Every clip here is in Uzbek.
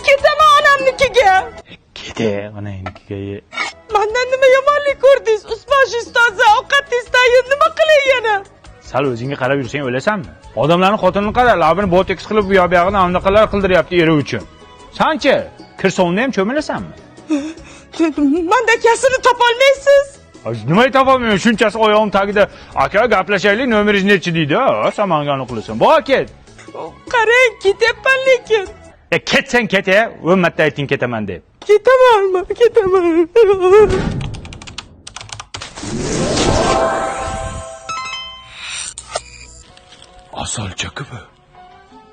Ketaman onamnikiga. Kete onangnikiga. Mendan nima yomonlik ko'rdingiz? Usmosh ustozi, ovqatingiz tayyor, nima qilay yana? Sal o'zingga qarab yursang o'lasanmi? Odamlarning xotinini qara, labini boteks qilib bu yoq-buyog'ini anaqalar qildiryapti eri uchun. Sanchi kirsovni ham cho'milasanmi? Menda kasini topolmaysiz. Nimaga topolmayman? Shunchasi oyog'im tagida aka gaplashaylik, nomeringiz nechi deydi? Samangani qilasan. Bor ket. Qarang, ketyapman lekin. Ketsang ket, o'lmatda ayting ketaman deb. Ketamanmi? Ketaman. Asalchi bu.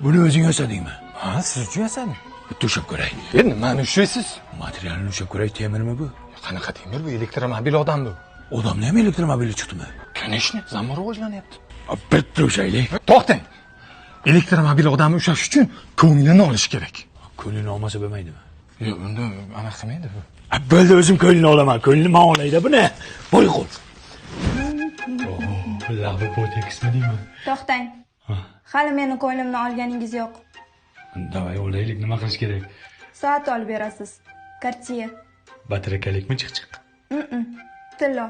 Buni o'zing yasadingmi? Ha, siz uchun yasadim. Bitta ushab ko'ray. Nimani ushlaysiz? Materialni ushab ko'ray, temirmi bu? Qanaqa temir bu? Elektromobil odam bu. Odamni ham elektromobili chiqdimi? Конечно, zamon rivojlanyapti. Bitta ushaylik. To'xtang. Elektromobil odamni ushlash uchun ko'nglini olish kerak. Ko'nglini olmasa bo'lmaydimi? Yo'q, unda anaqa qilmaydi bu. Bo'ldi, o'zim ko'nglini olaman. Ko'nglini men olayda buni. Bo'y qo'l. Labi boteksmi deyman? To'xtang. Hali meni ko'nglimni olganingiz yo'q. Davay olaylik, nima qilish kerak? Soat olib berasiz. Cartier. Batarakalikmi chiq? Tillo.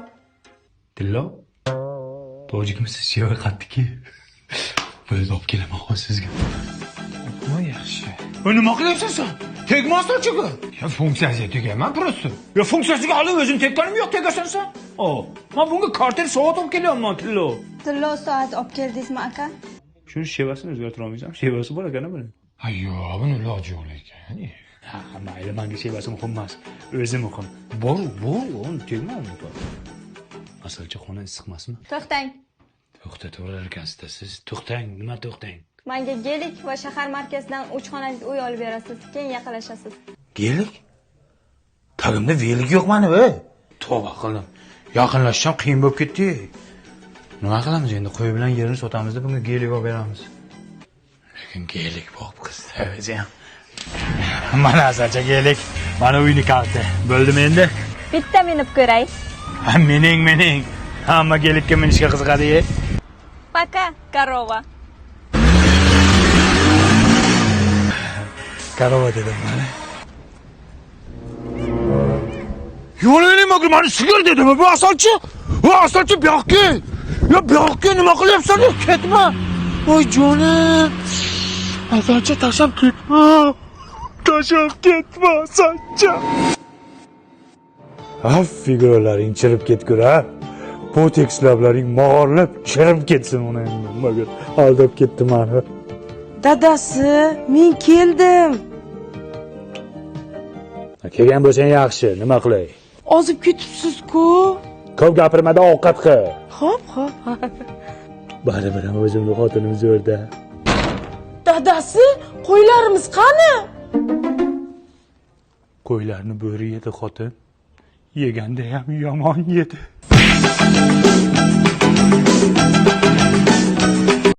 Tillo? Tojikmisiz sheva qatdiki. Bo'ldi, olib kelaman hozir sizga. Bu yaxshi. Nima qilyapsan sen? Tegmasdan-chi-ku. Ya funksiyasiga tegaman просто. Ya funksiyasiga hali o'zim tekkanim yo'q, tegasan sen. Men bunga kartel soat olib kelyapman, Tillo. Tillo soat olib keldingizmi, aka? Shuni shevasini o'zgartira olmaysan. Shevasi bor ekan buni. Ha, yo'q, buni iloji yo'q ekan. Ha, mayli, menga shevasi muhim emas. O'zi muhim. Bor, uni tegmaydi bu. Asalchi xona issiqmasmi? To'xtang. To'xtataverar ekansiz siz. To'xtang, nima to'xtang? Menga gelik va shahar markazidan 3 xonali uy olib berasiz. Keyin yaqinlashasiz. Gelik? Tagimda velik yo'q mani, Tavba qildim. Yaqinlashsam qiyin bo'lib ketdi. Nima qilamiz endi? Qo'y bilan yerni sotamiz-da, bunga gelik olib beramiz. Lekin gelik bo'lib qizdi o'zi ham. Mana asalcha gelik. Mana uyni kalti. Bo'ldimi endi? Bitta minib ko'ray. Mening. Hamma gelikka minishga qiziqadi. Paka, korova. Korova dedim mana. Yo'lini mani sigir dedimi bu asalchi? Bu asalchi bu yoqqa. Ya bu yoqqa nima qilyapsan? Ketma. Voy jonim. Asalchi tashlab ketma. Tashlab ketma asalchi. Figuralaring chirib ketgur ha. Botex lablaring mog'orlab chirib ketsin uni endi. Magar aldab ketdi meni. Dadasi, men keldim. Kelgan bo'lsang yaxshi, nima qilay? Ozib ketibsiz-ku. Ko'p gapirmada ovqat qil. Xo'p. Baribir ham o'zimni xotinim zo'rda. Dadasi, qo'ylarimiz qani? Qo'ylarni bo'ri yedi xotin. Yeganda ham yomon yedi.